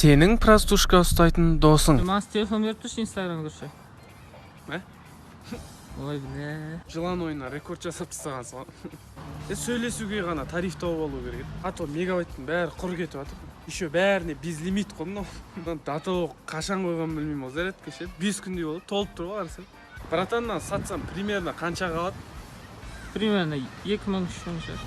Сенің простушка ұстайтын досың. Мас телефон беріп тұршы, инстаграм көрші. Ой, бля. Жылан ойына рекорд жасап тастағансың. Сөйлесуге ғана тариф тауып алу керек. А то мегабайттың бәрі құр кетіп жатыр. Еще бәріне безлимит қой мынау. Дата қашан қойған білмеймін, ол зарядка ше. 5 күндей болды, толып тұр ғой қарасаң. Братаннан сатсам примерно қанша қалады? Примерно 2000-3000 шығар.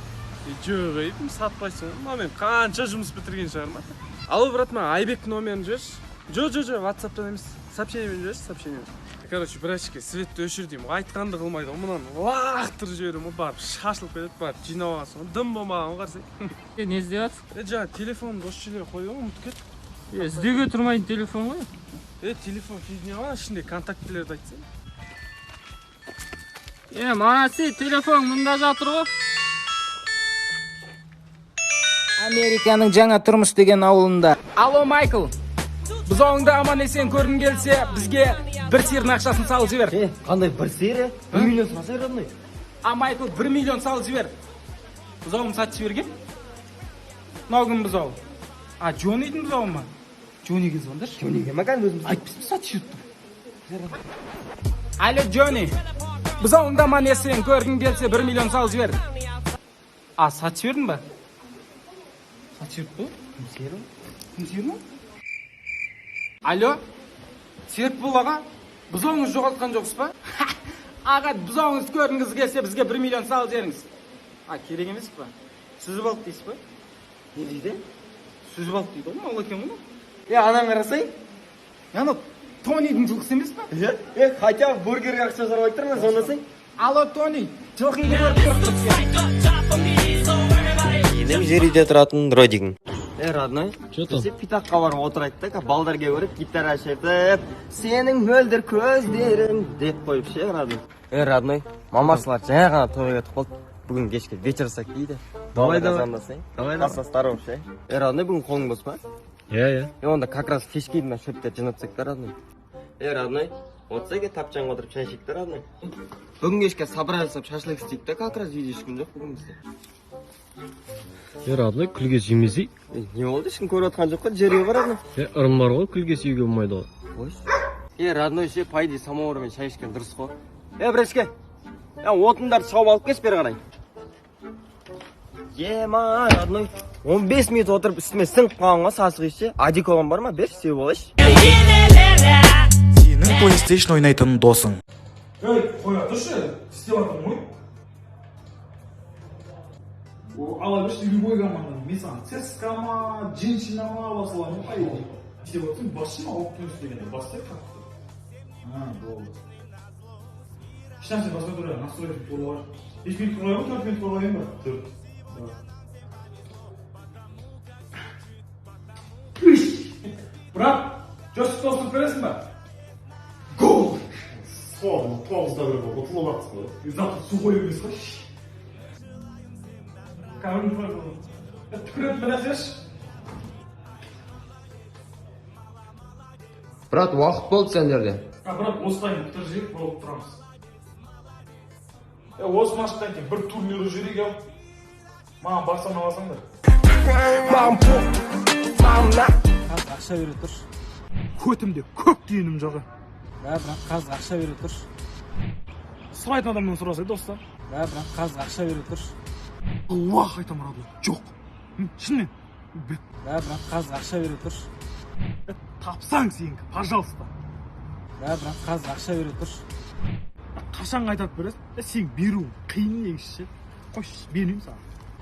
Жоқ, едім сатпайсың. Мен қанша жұмыс бітірген шығармын. Алло, брат, Айбектің номерін жіберші. Жоқ, WhatsApp-тан емес. Сообщениемен жіберші, сообщениемен. Короче, бірашке светті өшір деймін. Айтқанды қылмайды. Мұнан лақтырып жіберемін. Барып шашылып кетеді, барып жинап аласың. Дым болмаған қарсай. Не іздеп жатсың? Жаңа телефонымды осы жерге қойдым, ұмытып кеттім. Іздеуге тұрмайтын телефон ғой. Телефон фигня ғой, ішінде контактілерді айтсаң. Мана сен телефон мұнда жатыр ғой. Американың жаңа тұрмыс деген ауылында. Алло, Майкл. Бұзауыңда аман есен көргің келсе, бізге бір сиырдың ақшасын салып жібер. Қандай бір сиыр? 1 миллион салса родной. Майкл, 1 миллион салып жібер. Бұзауым сатып жіберген? Мынау кім бұзау? Джоннидің бұзауы ма? Джонниге звондаршы. Джонниге ма кән өзіміз? Айтпыспы сатып жүріп. Алло, Джонни. Бұзауыңда аман есен көргің келсе, 1 миллион салып жібер. Сатып жібердің ба? Сатып жіберіп бұл? Кім сиыр ма? Алло, Серікбол аға, бұзауыңыз жоғалтқан жоқсыз ба? Аға, бұзауыңыз көргіңіз келсе, бізге 1 миллион салып жеріңіз. Керек емес па? Сүзіп алып дейсіз ба? Не дейді? Сүзіп алып дейді, ол екен мұны? Анан қарасай? Яны, Тонидің жылқысы емес па? Хотя бургерге ақша сұрап айтырмын, сонасың? Алло, Тони, жылқыңды көріп Енем жер үйде тұратын Родигің. Родной, Что там? Питаққа барып отырайды да, балдарге көріп, гитара шертіп, сенің мөлдір көздерің деп қойып ше, Родной. Родной, мамасылар жаңа ғана тойға кетіп қалды. Бүгін кешке вечерсак дейді. Давай. Қаса старов ше. Родной, бүгін қолың бос па? Онда как раз кешке дейін шөптер жинатсақ та, Родной. Родной, отсаға тапчан отырып шай ішейік та, Родной. Бүгін кешке сабыр жасап шашлык істейік та, как раз видео ешкім жоқ бүгін бізде. Родной, күлге сүймесей? Не болды, ешкім көріп отқан жоқ қой, жерге бар, Родной. Ырым бар ғой, күлге сүйге болмайды ғой. Родной ше, пайды самауырмен шай ішкен дұрыс қой. Бірішке, отындарды шауып алып кес бері қарай. Ма, Родной, 15 минут отырып үстіме сіңіп қалғанға сасық ішсе, адик оған бар ма? Берші, сеу болайшы. Сенің PlayStation ойнайтын досың. Қоя тұршы, істеп атырмын ғой. Ала бірші любой команда, мен саған цеска ма, женщина ма, басаларым қай еді. Істеп атырмын, басшы ма, оппен істегенде, бастап қақты. Болды. Іштен сен басқа тұрайын, настройды тұралар. 5 минут тұрайын ба, 4 минут тұрайын ба? 4. Брат, жосып тосып бересің ба? Гол! Соғын, тоғызда бір бол, ұтылып атсың ғой. Завтра сухой емес қой. Кәуін қойды. Түкірет біраз еш? Брат, уақыт болды сендерде. Брат, осылайын бітір жейік, болып тұрамыз. Осы машықтан кейін бір турнирі жүрек ел. Маған барсам аласаңдар. Ақша бере тұрш. Көтімде көк түйінім жоғы. Бірақ қазір ақша бере тұрш. Сұрайтын адамнан сұрасай, достар. Бірақ қазір ақша бере тұрш. Аллах айтам, Радой, жоқ. Шынымен. Бірақ қазір ақша бере тұрш. Тапсаң сеніңкі, пожалуйста. Бірақ қазір ақша бере тұрш. Қашан қайтарып бересің? Сен беру қиын негізі. Қойш, бермеймін саған.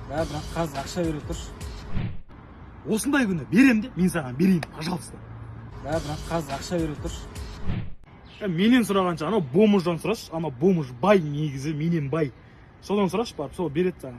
Бірақ қазір ақша бере тұрш. Осындай күні берем де, мен саған берейін, пожалуйста. Бірақ қазір ақша бере тұрш. Менен сұрағанша, анау бомждан сұрашы, анау бомж бай негізі, менен бай. Содан сұрашы барып, сол береді саған.